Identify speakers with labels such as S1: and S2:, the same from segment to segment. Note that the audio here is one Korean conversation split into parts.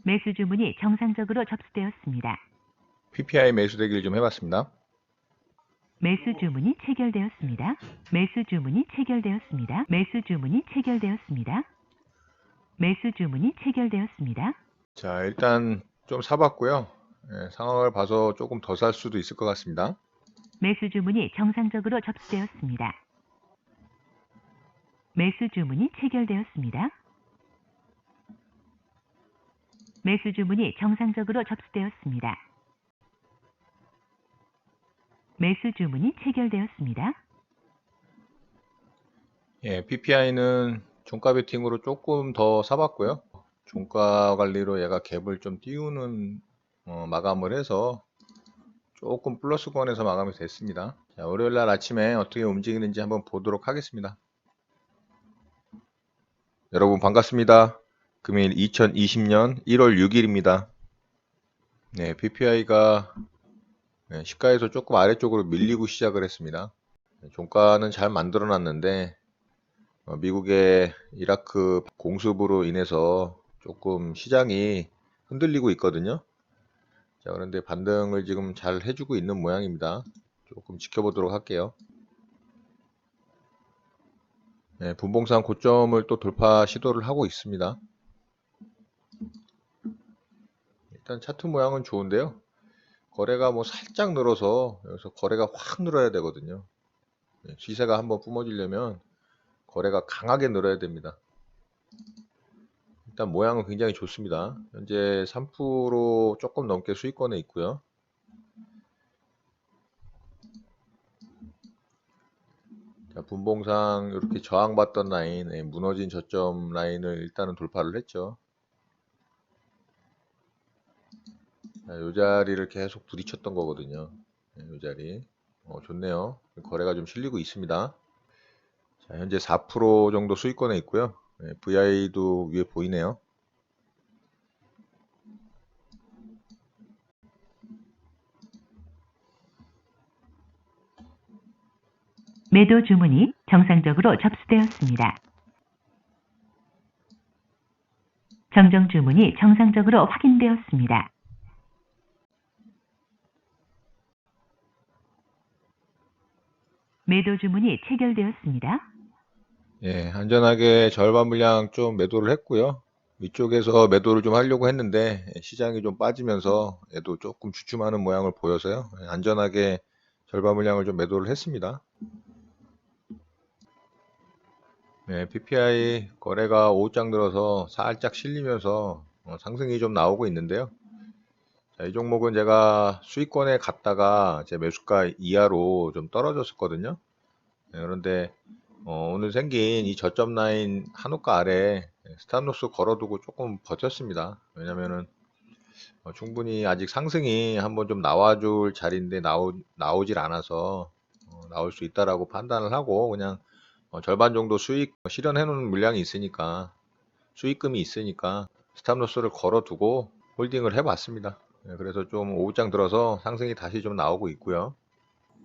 S1: 매수 주문이 정상적으로 접수되었습니다.
S2: PPI 매수 대기를 좀 해봤습니다.
S1: 매수 주문이 체결되었습니다. 매수 주문이 체결되었습니다. 매수 주문이 체결되었습니다. 매수 주문이 체결되었습니다.
S2: 자, 일단 좀 사봤고요. 상황을 봐서 조금 더 살 수도 있을 것 같습니다.
S1: 매수 주문이 정상적으로 접수되었습니다. 매수 주문이 체결되었습니다. 매수 주문이 정상적으로 접수되었습니다. 매수 주문이 체결되었습니다.
S2: PPI는 종가 베팅으로 조금 더 사봤고요. 종가 관리로 얘가 갭을 좀 띄우는 마감을 해서 조금 플러스권에서 마감이 됐습니다. 자, 월요일날 아침에 어떻게 움직이는지 한번 보도록 하겠습니다. 여러분 반갑습니다. 금일 2020년 1월 6일입니다. PPI가 시가에서 조금 아래쪽으로 밀리고 시작을 했습니다. 종가는 잘 만들어 놨는데 미국의 이라크 공습으로 인해서 조금 시장이 흔들리고 있거든요. 자, 그런데 반등을 지금 잘 해주고 있는 모양입니다. 조금 지켜보도록 할게요. 분봉상 고점을 또 돌파 시도를 하고 있습니다. 일단 차트 모양은 좋은데요. 거래가 뭐 살짝 늘어서 여기서 거래가 확 늘어야 되거든요. 시세가 한번 뿜어지려면 거래가 강하게 늘어야 됩니다. 일단 모양은 굉장히 좋습니다. 현재 3% 조금 넘게 수익권에 있고요. 자, 분봉상 이렇게 저항받던 라인, 무너진 저점 라인을 일단은 돌파를 했죠. 자, 요 자리를 계속 부딪혔던 거거든요. 요 자리. 좋네요. 거래가 좀 실리고 있습니다. 자, 현재 4% 정도 수익권에 있고요. VI도 위에 보이네요.
S1: 매도 주문이 정상적으로 접수되었습니다. 정정 주문이 정상적으로 확인되었습니다. 매도 주문이 체결되었습니다.
S2: 안전하게 절반 물량 좀 매도를 했고요. 위쪽에서 매도를 좀 하려고 했는데 시장이 좀 빠지면서 얘도 조금 주춤하는 모양을 보여서요. 안전하게 절반 물량을 좀 매도를 했습니다. PPI 거래가 오후장 들어서 살짝 실리면서 상승이 좀 나오고 있는데요. 자, 이 종목은 제가 수익권에 갔다가 제 매수가 이하로 좀 떨어졌었거든요. 그런데 오늘 생긴 이 저점 라인 한우가 아래 스탑로스 걸어두고 조금 버텼습니다. 왜냐면은 충분히 아직 상승이 한번 좀 나와줄 자리인데 나오질 않아서 나올 수 있다라고 판단을 하고 그냥 절반 정도 수익 실현해 놓은 물량이 있으니까 수익금이 있으니까 스탑로스를 걸어두고 홀딩을 해봤습니다. 그래서 좀 오후장 들어서 상승이 다시 좀 나오고 있고요.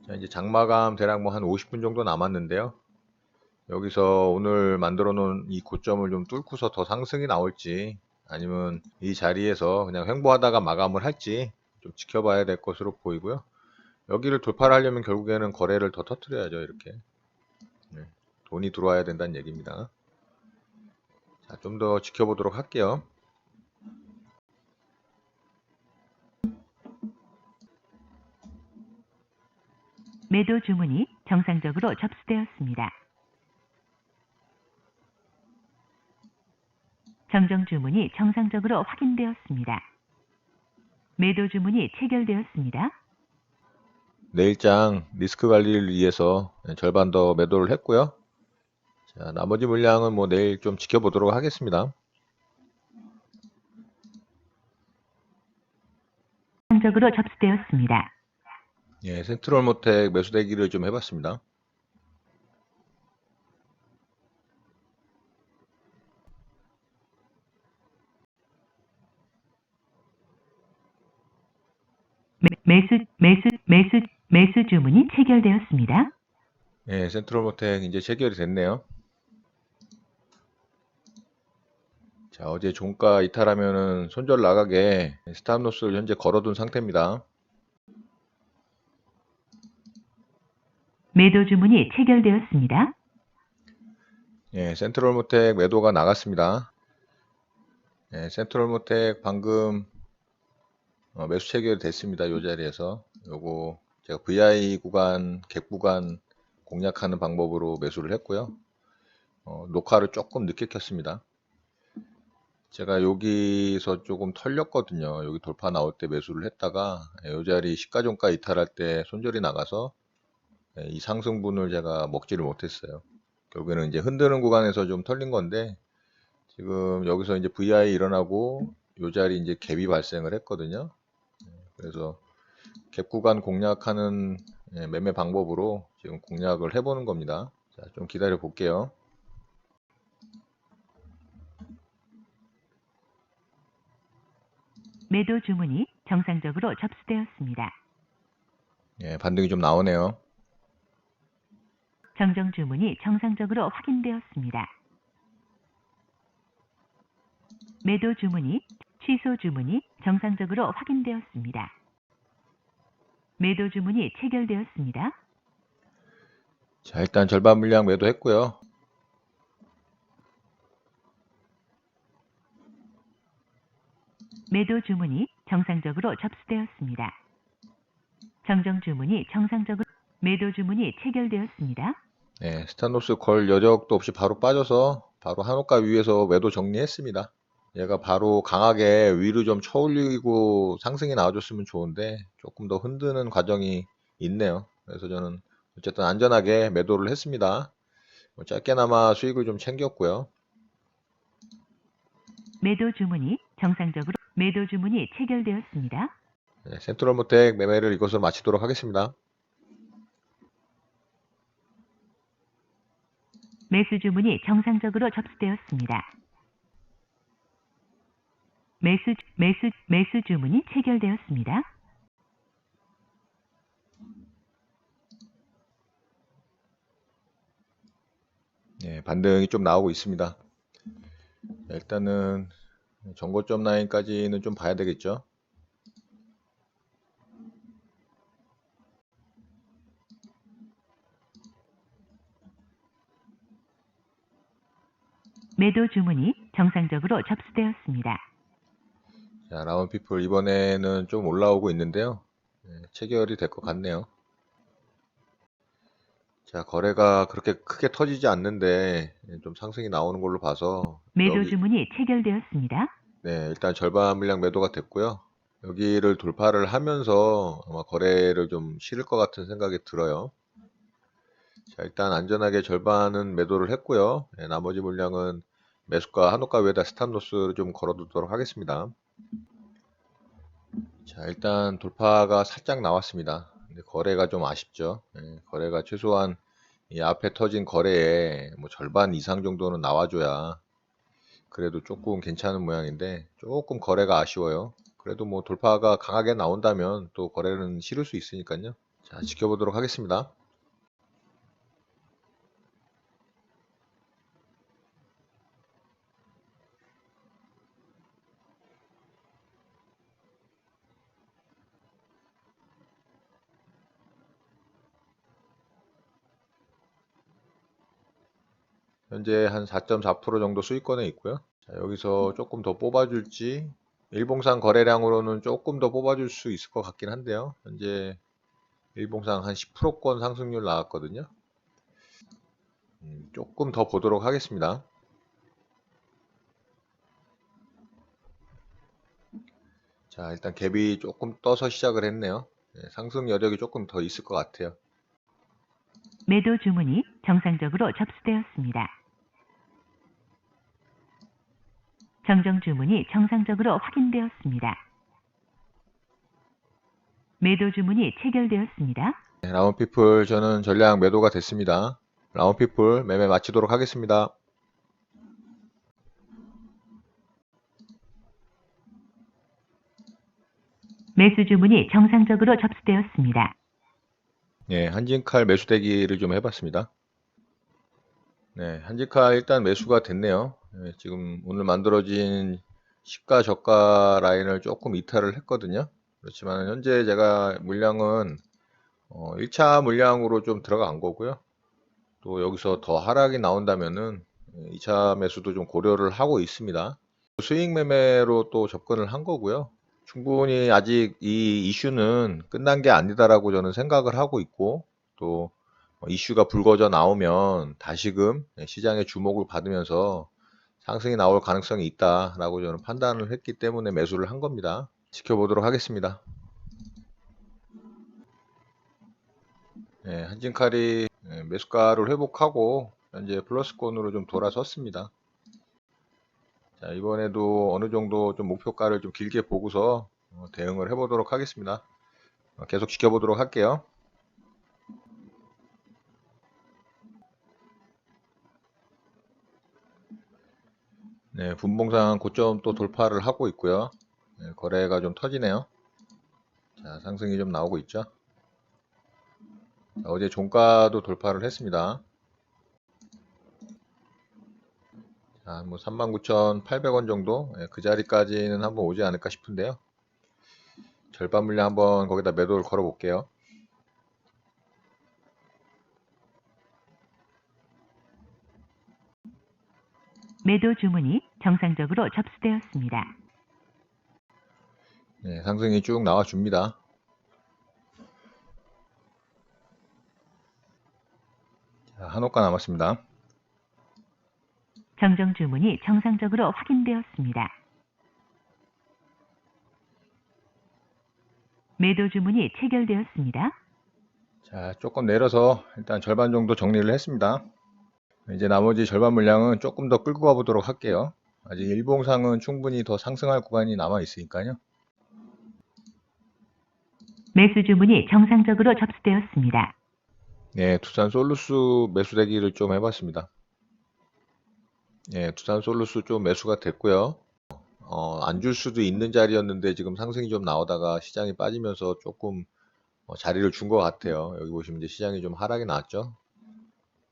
S2: 자, 이제 장마감 대략 뭐 한 50분 정도 남았는데요. 여기서 오늘 만들어 놓은 이 고점을 좀 뚫고서 더 상승이 나올지 아니면 이 자리에서 그냥 횡보하다가 마감을 할지 좀 지켜봐야 될 것으로 보이고요. 여기를 돌파를 하려면 결국에는 거래를 더 터뜨려야죠. 이렇게 돈이 들어와야 된다는 얘기입니다. 자, 좀 더 지켜보도록 할게요.
S1: 매도 주문이 정상적으로 접수되었습니다. 정정 주문이 정상적으로 확인되었습니다. 매도 주문이 체결되었습니다.
S2: 내일장 리스크 관리를 위해서 절반 더 매도를 했고요. 자, 나머지 물량은 뭐 내일 좀 지켜보도록 하겠습니다.
S1: 정상적으로 접수되었습니다.
S2: 센트럴모텍 매수 대기를 좀 해봤습니다.
S1: 매수 주문이 체결되었습니다.
S2: 센트럴모텍 이제 체결이 됐네요. 자, 어제 종가 이탈하면은 손절 나가게 스탑로스를 현재 걸어둔 상태입니다.
S1: 매도 주문이 체결되었습니다.
S2: 예, 센트럴모텍 매도가 나갔습니다. 예, 센트럴모텍 방금 매수 체결됐습니다. 이 자리에서 요거 제가 VI 구간, 갭 구간 공략하는 방법으로 매수를 했고요. 녹화를 조금 늦게 켰습니다. 제가 여기서 조금 털렸거든요. 여기 돌파 나올 때 매수를 했다가 이 자리 시가종가 이탈할 때 손절이 나가서 이 상승분을 제가 먹지를 못했어요. 결국에는 이제 흔드는 구간에서 좀 털린 건데 지금 여기서 이제 VI 일어나고 이 자리 이제 갭이 발생을 했거든요. 그래서 갭 구간 공략하는 매매 방법으로 지금 공략을 해보는 겁니다. 자, 좀 기다려 볼게요.
S1: 매도 주문이 정상적으로 접수되었습니다.
S2: 예, 반등이 좀 나오네요.
S1: 정정 주문이 정상적으로 확인되었습니다. 매도 주문이 취소 주문이 정상적으로 확인되었습니다. 매도 주문이 체결되었습니다.
S2: 자, 일단 절반 물량 매도했고요.
S1: 매도 주문이 정상적으로 접수되었습니다. 정정 주문이 정상적으로 매도 주문이 체결되었습니다.
S2: 네, 스타노스 걸 여력도 없이 바로 빠져서 바로 한호가 위에서 매도 정리했습니다. 얘가 바로 강하게 위로 좀 쳐올리고 상승이 나와줬으면 좋은데 조금 더 흔드는 과정이 있네요. 그래서 저는 어쨌든 안전하게 매도를 했습니다. 짧게나마 수익을 좀 챙겼고요.
S1: 매도 주문이 정상적으로 매도 주문이 체결되었습니다.
S2: 네, 센트럴모텍 매매를 이것으로 마치도록 하겠습니다.
S1: 매수 주문이 정상적으로 접수되었습니다. 매수 주문이 체결되었습니다.
S2: 네, 반등이 좀 나오고 있습니다. 일단은 전고점 라인까지는 좀 봐야 되겠죠.
S1: 매도 주문이 정상적으로 접수되었습니다.
S2: 자, 라운피플 이번에는 좀 올라오고 있는데요. 체결이 될 것 같네요. 자, 거래가 그렇게 크게 터지지 않는데 좀 상승이 나오는 걸로 봐서
S1: 매도 주문이 체결되었습니다.
S2: 네, 일단 절반 물량 매도가 됐고요. 여기를 돌파를 하면서 아마 거래를 좀 실을 것 같은 생각이 들어요. 자, 일단 안전하게 절반은 매도를 했고요. 나머지 물량은 매수가 한호가 위에다 스탑로스를 좀 걸어두도록 하겠습니다. 자, 일단 돌파가 살짝 나왔습니다. 근데 거래가 좀 아쉽죠. 거래가 최소한 이 앞에 터진 거래에 뭐 절반 이상 정도는 나와줘야 그래도 조금 괜찮은 모양인데 조금 거래가 아쉬워요. 그래도 뭐 돌파가 강하게 나온다면 또 거래는 실을 수 있으니까요. 자, 지켜보도록 하겠습니다. 현재 한 4.4% 정도 수익권에 있고요. 자, 여기서 조금 더 뽑아줄지 일봉상 거래량으로는 조금 더 뽑아줄 수 있을 것 같긴 한데요. 현재 일봉상 한 10%권 상승률 나왔거든요. 조금 더 보도록 하겠습니다. 자, 일단 갭이 조금 떠서 시작을 했네요. 상승 여력이 조금 더 있을 것 같아요.
S1: 매도 주문이 정상적으로 접수되었습니다. 정정 주문이 정상적으로 확인되었습니다. 매도 주문이 체결되었습니다.
S2: 라운피플 저는 전량 매도가 됐습니다. 라운피플 매매 마치도록 하겠습니다.
S1: 매수 주문이 정상적으로 접수되었습니다.
S2: 네, 한진칼 매수 대기를 좀 해봤습니다. 네, 한진칼 일단 매수가 됐네요. 지금 오늘 만들어진 시가 저가 라인을 조금 이탈을 했거든요. 그렇지만 현재 제가 물량은 1차 물량으로 좀 들어간 거고요. 또 여기서 더 하락이 나온다면은 2차 매수도 좀 고려를 하고 있습니다. 수익 매매로 또 접근을 한 거고요. 충분히 아직 이 이슈는 끝난 게 아니다라고 저는 생각을 하고 있고, 또 이슈가 불거져 나오면 다시금 시장의 주목을 받으면서 상승이 나올 가능성이 있다라고 저는 판단을 했기 때문에 매수를 한 겁니다. 지켜보도록 하겠습니다. 한진칼이 매수가를 회복하고 현재 플러스권으로 좀 돌아섰습니다. 자, 이번에도 어느 정도 좀 목표가를 좀 길게 보고서 대응을 해보도록 하겠습니다. 계속 지켜보도록 할게요. 네, 분봉상 고점 또 돌파를 하고 있고요. 거래가 좀 터지네요. 자, 상승이 좀 나오고 있죠. 자, 어제 종가도 돌파를 했습니다. 자, 뭐 39,800원 정도 그 자리까지는 한번 오지 않을까 싶은데요. 절반 물량 한번 거기다 매도를 걸어 볼게요.
S1: 매도 주문이 정상적으로 접수되었습니다.
S2: 네, 상승이 쭉 나와 줍니다. 자, 한 호가 남았습니다.
S1: 정정 주문이 정상적으로 확인되었습니다. 매도 주문이 체결되었습니다.
S2: 자, 조금 내려서 일단 절반 정도 정리를 했습니다. 이제 나머지 절반 물량은 조금 더 끌고 가보도록 할게요. 아직 일봉상은 충분히 더 상승할 구간이 남아 있으니까요.
S1: 매수 주문이 정상적으로 접수되었습니다.
S2: 네, 두산 솔루스 매수 대기를 좀 해봤습니다. 네, 두산 솔루스 좀 매수가 됐고요. 안 줄 수도 있는 자리였는데 지금 상승이 좀 나오다가 시장이 빠지면서 조금 자리를 준 것 같아요. 여기 보시면 이제 시장이 좀 하락이 나왔죠.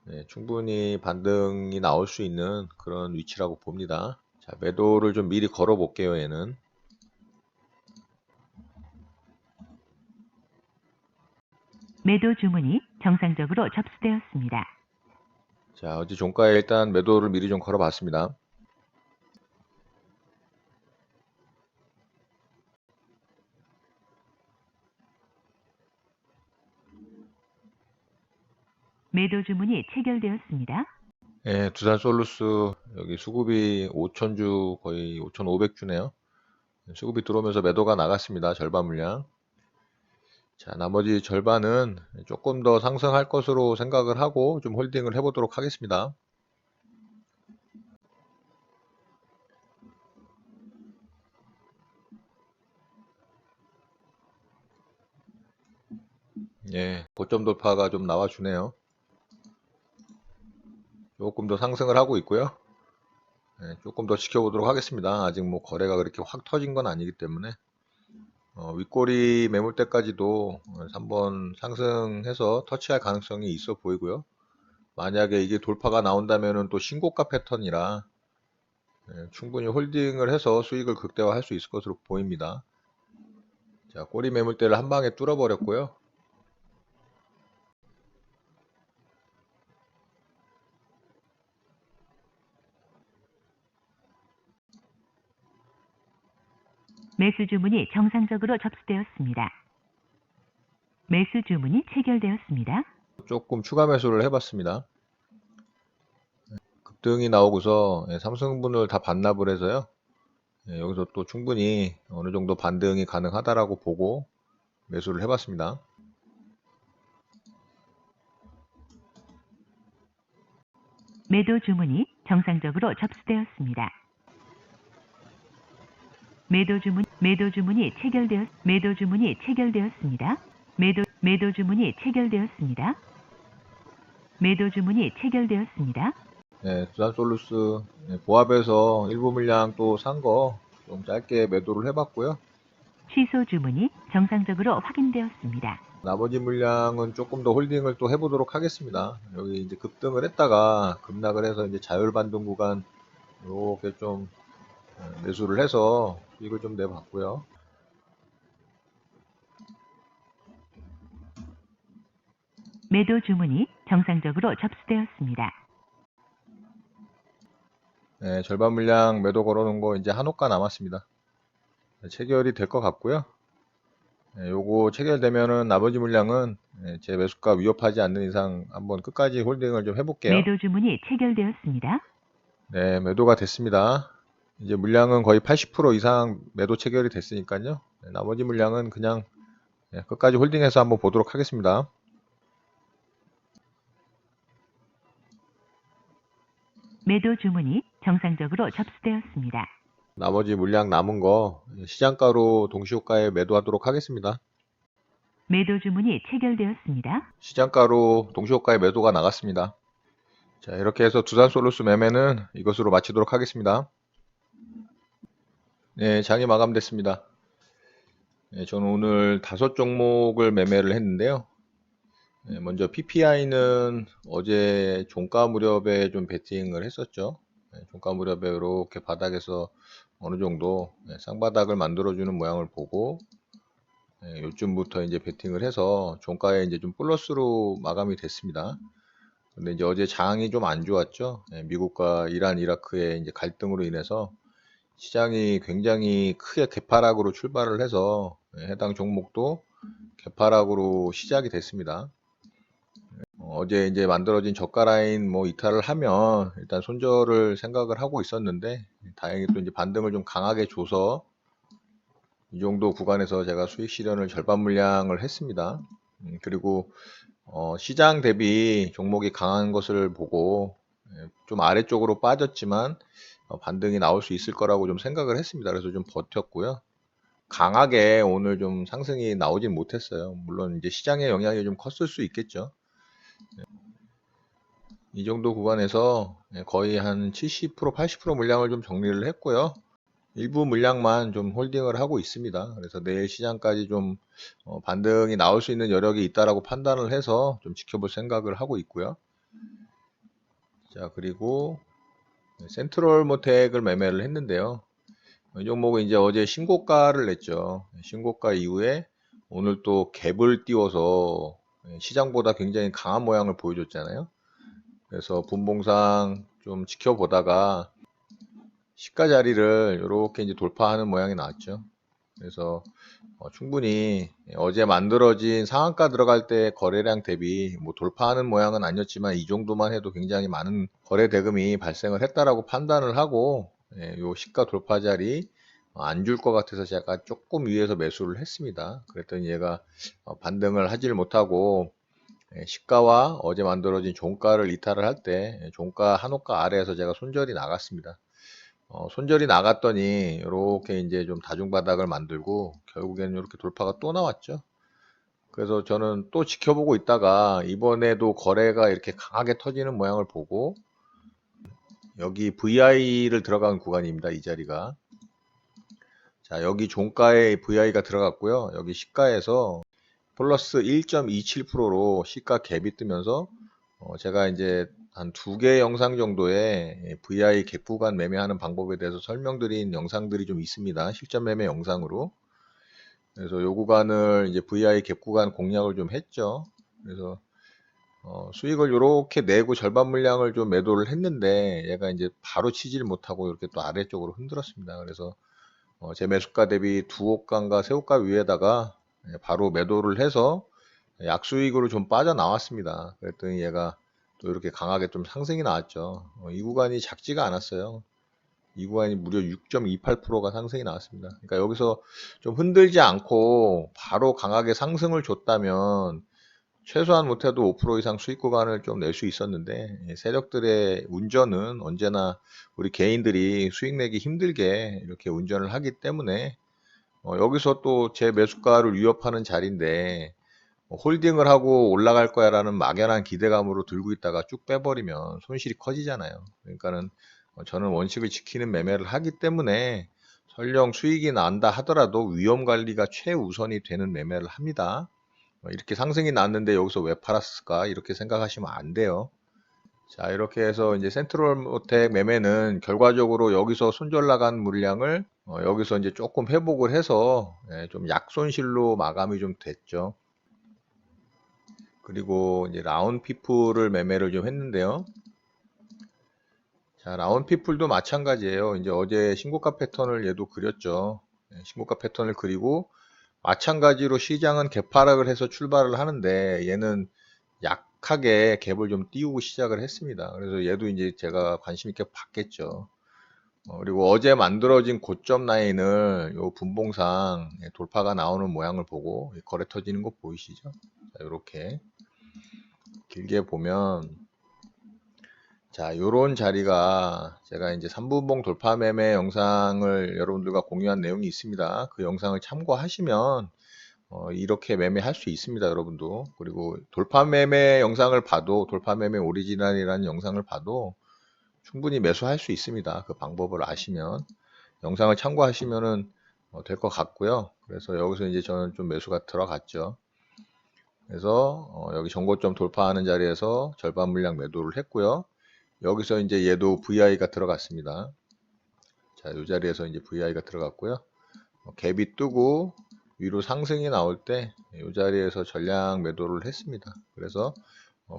S2: 네, 충분히 반등이 나올 수 있는 그런 위치라고 봅니다. 자, 매도를 좀 미리 걸어 볼게요, 얘는.
S1: 매도 주문이 정상적으로 접수되었습니다.
S2: 자, 어제 종가에 일단 매도를 미리 좀 걸어 봤습니다.
S1: 매도 주문이 체결되었습니다.
S2: 예, 두산 솔루스 여기 수급이 5,000주 거의 5,500주네요. 수급이 들어오면서 매도가 나갔습니다. 절반 물량. 자, 나머지 절반은 조금 더 상승할 것으로 생각을 하고 좀 홀딩을 해보도록 하겠습니다. 예, 고점 돌파가 좀 나와주네요. 조금 더 상승을 하고 있고요. 조금 더 지켜보도록 하겠습니다. 아직 뭐 거래가 그렇게 확 터진 건 아니기 때문에 윗꼬리 매물대까지도 한번 상승해서 터치할 가능성이 있어 보이고요. 만약에 이게 돌파가 나온다면 또 신고가 패턴이라 충분히 홀딩을 해서 수익을 극대화할 수 있을 것으로 보입니다. 자, 꼬리 매물대를 한 방에 뚫어버렸고요.
S1: 매수 주문이 정상적으로 접수되었습니다. 매수 주문이 체결되었습니다.
S2: 조금 추가 매수를 해봤습니다. 급등이 나오고서 삼성분을 다 반납을 해서요. 여기서 또 충분히 어느 정도 반등이 가능하다라고 보고 매수를 해봤습니다.
S1: 매도 주문이 정상적으로 접수되었습니다. 매도 주문이 체결되었습니다. 매도 주문이 체결되었습니다. 매도 주문이 체결되었습니다.
S2: 네, 두산솔루스 보합에서 일부 물량 또 산 거 좀 짧게 매도를 해봤고요.
S1: 취소 주문이 정상적으로 확인되었습니다.
S2: 나머지 물량은 조금 더 홀딩을 또 해보도록 하겠습니다. 여기 이제 급등을 했다가 급락을 해서 이제 자율 반등 구간 이렇게 좀 매수를 해서 수익을 좀 내봤고요.
S1: 매도 주문이 정상적으로 접수되었습니다.
S2: 네, 절반 물량 매도 걸어놓은 거 이제 한 호가 남았습니다. 체결이 될 것 같고요. 요거 체결되면은 나머지 물량은 제 매수가 위협하지 않는 이상 한번 끝까지 홀딩을 좀 해볼게요.
S1: 매도 주문이 체결되었습니다.
S2: 네, 매도가 됐습니다. 이제 물량은 거의 80% 이상 매도 체결이 됐으니까요. 나머지 물량은 그냥 끝까지 홀딩해서 한번 보도록 하겠습니다.
S1: 매도 주문이 정상적으로 접수되었습니다.
S2: 나머지 물량 남은 거 시장가로 동시호가에 매도하도록 하겠습니다.
S1: 매도 주문이 체결되었습니다.
S2: 시장가로 동시호가에 매도가 나갔습니다. 자, 이렇게 해서 두산솔루스 매매는 이것으로 마치도록 하겠습니다. 네, 장이 마감됐습니다. 네, 저는 오늘 5종목을 매매를 했는데요. 네, 먼저 PPI는 어제 종가 무렵에 좀 베팅을 했었죠. 네, 종가 무렵에 이렇게 바닥에서 어느 정도 쌍바닥을 만들어주는 모양을 보고 요쯤부터 이제 베팅을 해서 종가에 이제 좀 플러스로 마감이 됐습니다. 근데 이제 어제 장이 좀 안 좋았죠. 미국과 이란, 이라크의 이제 갈등으로 인해서 시장이 굉장히 크게 개파락으로 출발을 해서 해당 종목도 개파락으로 시작이 됐습니다. 어제 이제 만들어진 저가 라인 뭐 이탈을 하면 일단 손절을 생각을 하고 있었는데 다행히 또 이제 반등을 좀 강하게 줘서 이 정도 구간에서 제가 수익 실현을 절반 물량을 했습니다. 그리고 시장 대비 종목이 강한 것을 보고 좀 아래쪽으로 빠졌지만 반등이 나올 수 있을 거라고 좀 생각을 했습니다. 그래서 좀 버텼고요. 강하게 오늘 좀 상승이 나오진 못했어요. 물론 이제 시장의 영향이 좀 컸을 수 있겠죠. 이 정도 구간에서 거의 한 70%, 80% 물량을 좀 정리를 했고요. 일부 물량만 좀 홀딩을 하고 있습니다. 그래서 내일 시장까지 좀 반등이 나올 수 있는 여력이 있다라고 판단을 해서 좀 지켜볼 생각을 하고 있고요. 자, 그리고 센트럴 모텍을 매매를 했는데요. 이 종목은 이제 어제 신고가를 냈죠. 신고가 이후에 오늘 또 갭을 띄워서 시장보다 굉장히 강한 모양을 보여줬잖아요. 그래서 분봉상 좀 지켜보다가 시가 자리를 이렇게 이제 돌파하는 모양이 나왔죠. 그래서 충분히 어제 만들어진 상한가 들어갈 때 거래량 대비 뭐 돌파하는 모양은 아니었지만 이 정도만 해도 굉장히 많은 거래 대금이 발생을 했다라고 판단을 하고 요 시가 돌파 자리 안 줄 것 같아서 제가 조금 위에서 매수를 했습니다. 그랬더니 얘가 반등을 하지를 못하고 시가와 어제 만들어진 종가를 이탈을 할 때 종가 한 호가 아래에서 제가 손절이 나갔습니다. 손절이 나갔더니 이렇게 이제 좀 다중바닥을 만들고 결국에는 이렇게 돌파가 또 나왔죠. 그래서 저는 또 지켜보고 있다가 이번에도 거래가 이렇게 강하게 터지는 모양을 보고 여기 VI를 들어간 구간입니다. 이 자리가. 자, 여기 종가에 VI가 들어갔고요. 여기 시가에서 플러스 1.27%로 시가 갭이 뜨면서 제가 이제 한 2개 영상 정도의 VI 갭 구간 매매하는 방법에 대해서 설명드린 영상들이 좀 있습니다. 실전 매매 영상으로. 그래서 요 구간을 이제 VI 갭 구간 공략을 좀 했죠. 그래서 수익을 이렇게 내고 절반 물량을 좀 매도를 했는데 얘가 이제 바로 치질 못하고 이렇게 또 아래쪽으로 흔들었습니다. 그래서 제 매수가 대비 두 호가인가 세 호가 위에다가 바로 매도를 해서 약수익으로 좀 빠져나왔습니다. 그랬더니 얘가 또 이렇게 강하게 좀 상승이 나왔죠. 이 구간이 작지가 않았어요. 이 구간이 무려 6.28%가 상승이 나왔습니다. 그러니까 여기서 좀 흔들지 않고 바로 강하게 상승을 줬다면 최소한 못해도 5% 이상 수익 구간을 좀 낼 수 있었는데 세력들의 운전은 언제나 우리 개인들이 수익 내기 힘들게 이렇게 운전을 하기 때문에 여기서 또 제 매수가를 위협하는 자리인데 홀딩을 하고 올라갈 거야 라는 막연한 기대감으로 들고 있다가 쭉 빼버리면 손실이 커지잖아요. 그러니까는 저는 원칙을 지키는 매매를 하기 때문에 설령 수익이 난다 하더라도 위험 관리가 최우선이 되는 매매를 합니다. 이렇게 상승이 났는데 여기서 왜 팔았을까 이렇게 생각하시면 안 돼요. 자, 이렇게 해서 이제 센트럴모텍 매매는 결과적으로 여기서 손절 나간 물량을 여기서 이제 조금 회복을 해서 좀 약손실로 마감이 좀 됐죠. 그리고 이제 라운피플을 매매를 좀 했는데요. 자, 라운피플도 마찬가지예요. 이제 어제 신고가 패턴을 얘도 그렸죠. 신고가 패턴을 그리고 마찬가지로 시장은 개파락을 해서 출발을 하는데 얘는 약하게 갭을 좀 띄우고 시작을 했습니다. 그래서 얘도 이제 제가 관심 있게 봤겠죠. 그리고 어제 만들어진 고점 라인을 요 분봉상 돌파가 나오는 모양을 보고 거래 터지는 거 보이시죠? 자, 이렇게 길게 보면 자, 요런 자리가 제가 이제 3분봉 돌파 매매 영상을 여러분들과 공유한 내용이 있습니다. 그 영상을 참고하시면 이렇게 매매할 수 있습니다, 여러분도. 그리고 돌파 매매 영상을 봐도, 돌파 매매 오리지널이라는 영상을 봐도 충분히 매수할 수 있습니다. 그 방법을 아시면. 영상을 참고하시면은 될 것 같고요. 그래서 여기서 이제 저는 좀 매수가 들어갔죠. 그래서 여기 전고점 돌파하는 자리에서 절반 물량 매도를 했고요. 여기서 이제 얘도 VI가 들어갔습니다. 자, 이 자리에서 이제 VI가 들어갔고요. 갭이 뜨고 위로 상승이 나올 때 이 자리에서 전량 매도를 했습니다. 그래서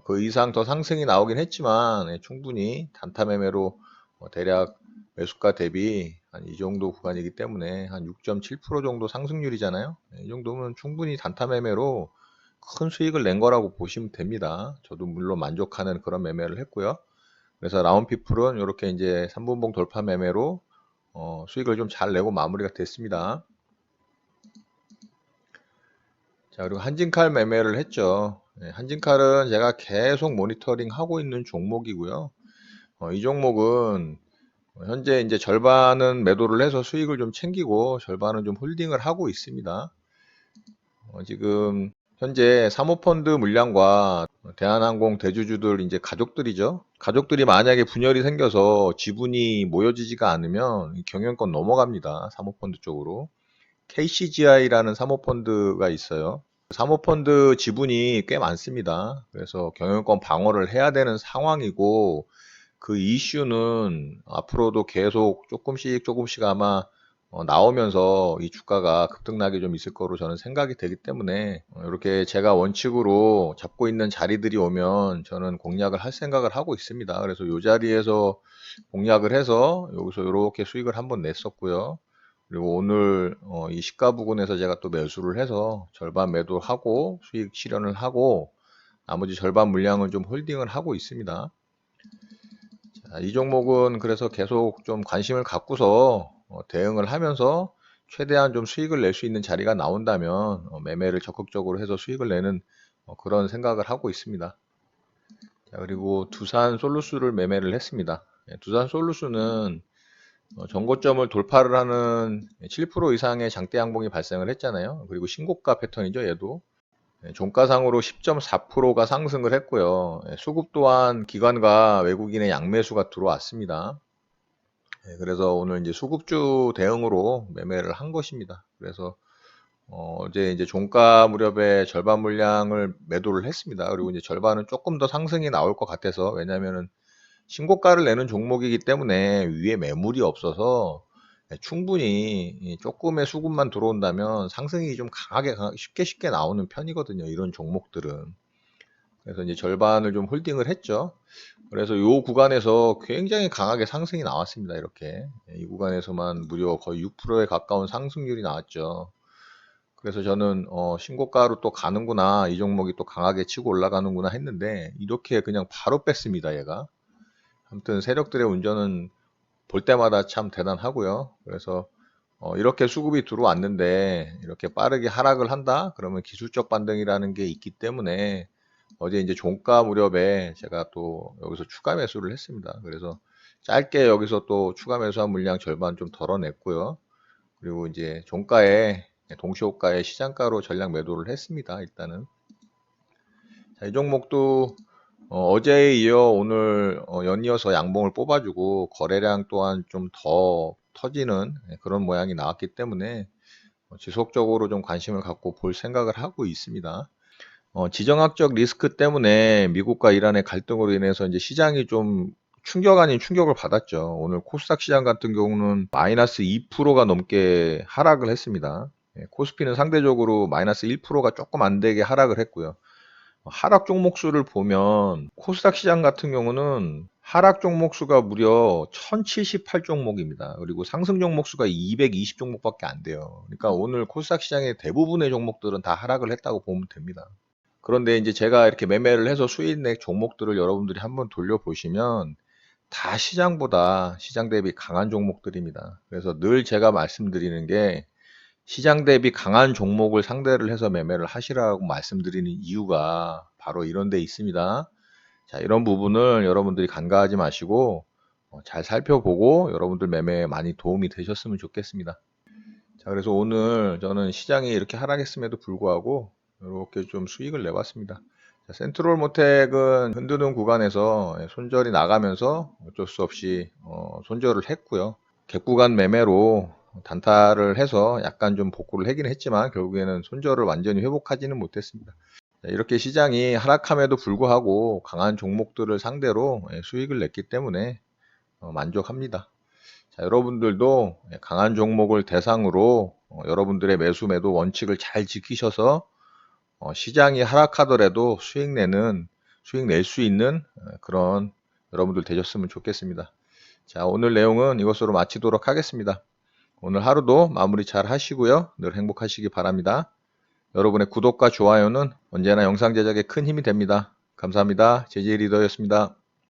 S2: 그 이상 더 상승이 나오긴 했지만 충분히 단타 매매로 대략 매수가 대비 한 이 정도 구간이기 때문에 한 6.7% 정도 상승률이잖아요. 이 정도면 충분히 단타 매매로 큰 수익을 낸 거라고 보시면 됩니다. 저도 물론 만족하는 그런 매매를 했고요. 그래서 라운피플은 이렇게 이제 3분봉 돌파 매매로 수익을 좀 잘 내고 마무리가 됐습니다. 자, 그리고 한진칼 매매를 했죠. 한진칼은 제가 계속 모니터링 하고 있는 종목이고요. 이 종목은 현재 이제 절반은 매도를 해서 수익을 좀 챙기고 절반은 좀 홀딩을 하고 있습니다. 지금 현재 사모펀드 물량과 대한항공 대주주들 이제 가족들이죠. 가족들이 만약에 분열이 생겨서 지분이 모여지지가 않으면 경영권 넘어갑니다. 사모펀드 쪽으로. KCGI라는 사모펀드가 있어요. 사모펀드 지분이 꽤 많습니다. 그래서 경영권 방어를 해야 되는 상황이고 그 이슈는 앞으로도 계속 조금씩 아마 나오면서 이 주가가 급등락이 좀 있을 거로 저는 생각이 되기 때문에 이렇게 제가 원칙으로 잡고 있는 자리들이 오면 저는 공략을 할 생각을 하고 있습니다. 그래서 이 자리에서 공략을 해서 여기서 이렇게 수익을 한번 냈었고요. 그리고 오늘 이 시가 부근에서 제가 또 매수를 해서 절반 매도하고 수익 실현을 하고 나머지 절반 물량은 좀 홀딩을 하고 있습니다. 자, 이 종목은 그래서 계속 좀 관심을 갖고서 대응을 하면서 최대한 좀 수익을 낼 수 있는 자리가 나온다면 매매를 적극적으로 해서 수익을 내는 그런 생각을 하고 있습니다. 자, 그리고 두산 솔루스를 매매를 했습니다. 두산 솔루스는 전고점을 돌파를 하는 7% 이상의 장대 양봉이 발생을 했잖아요. 그리고 신고가 패턴이죠, 얘도. 종가상으로 10.4%가 상승을 했고요. 수급 또한 기관과 외국인의 양매수가 들어왔습니다. 그래서 오늘 이제 수급주 대응으로 매매를 한 것입니다. 그래서 어제 이제 종가 무렵에 절반 물량을 매도를 했습니다. 그리고 이제 절반은 조금 더 상승이 나올 것 같아서 왜냐면은 신고가를 내는 종목이기 때문에 위에 매물이 없어서 충분히 조금의 수급만 들어온다면 상승이 좀 강하게 쉽게 나오는 편이거든요. 이런 종목들은. 그래서 이제 절반을 좀 홀딩을 했죠. 그래서 이 구간에서 굉장히 강하게 상승이 나왔습니다. 이렇게 이 구간에서만 무려 거의 6%에 가까운 상승률이 나왔죠. 그래서 저는 신고가로 또 가는구나, 이 종목이 또 강하게 치고 올라가는구나 했는데 이렇게 그냥 바로 뺐습니다. 얘가. 아무튼 세력들의 운전은 볼 때마다 참 대단하고요. 그래서 이렇게 수급이 들어왔는데 이렇게 빠르게 하락을 한다? 그러면 기술적 반등이라는 게 있기 때문에 어제 이제 종가 무렵에 제가 또 여기서 추가 매수를 했습니다. 그래서 짧게 여기서 또 추가 매수한 물량 절반 좀 덜어냈고요. 그리고 이제 종가에 동시호가에 시장가로 전량 매도를 했습니다. 일단은 자, 이 종목도 어제에 이어 오늘 연이어서 양봉을 뽑아주고 거래량 또한 좀 더 터지는 그런 모양이 나왔기 때문에 지속적으로 좀 관심을 갖고 볼 생각을 하고 있습니다. 지정학적 리스크 때문에 미국과 이란의 갈등으로 인해서 이제 시장이 좀 충격 아닌 충격을 받았죠. 오늘 코스닥 시장 같은 경우는 마이너스 2%가 넘게 하락을 했습니다. 코스피는 상대적으로 마이너스 1%가 조금 안 되게 하락을 했고요. 하락 종목 수를 보면 코스닥 시장 같은 경우는 하락 종목 수가 무려 1078 종목입니다. 그리고 상승 종목 수가 220 종목밖에 안 돼요. 그러니까 오늘 코스닥 시장의 대부분의 종목들은 다 하락을 했다고 보면 됩니다. 그런데 이제 제가 이렇게 매매를 해서 수익 낸 종목들을 여러분들이 한번 돌려보시면 다 시장보다 시장 대비 강한 종목들입니다. 그래서 늘 제가 말씀드리는 게 시장 대비 강한 종목을 상대를 해서 매매를 하시라고 말씀드리는 이유가 바로 이런 데 있습니다. 자, 이런 부분을 여러분들이 간과하지 마시고 잘 살펴보고 여러분들 매매에 많이 도움이 되셨으면 좋겠습니다. 자, 그래서 오늘 저는 시장이 이렇게 하락했음에도 불구하고 이렇게 좀 수익을 내봤습니다. 자, 센트럴 모텍은 흔드는 구간에서 손절이 나가면서 어쩔 수 없이 손절을 했고요. 갭구간 매매로 단타를 해서 약간 좀 복구를 하긴 했지만 결국에는 손절을 완전히 회복하지는 못했습니다. 자, 이렇게 시장이 하락함에도 불구하고 강한 종목들을 상대로 수익을 냈기 때문에 만족합니다. 자, 여러분들도 강한 종목을 대상으로 여러분들의 매수 매도 원칙을 잘 지키셔서 시장이 하락하더라도 수익 낼 수 있는 그런 여러분들 되셨으면 좋겠습니다. 자, 오늘 내용은 이것으로 마치도록 하겠습니다. 오늘 하루도 마무리 잘 하시고요. 늘 행복하시기 바랍니다. 여러분의 구독과 좋아요는 언제나 영상 제작에 큰 힘이 됩니다. 감사합니다. 제재 리더였습니다.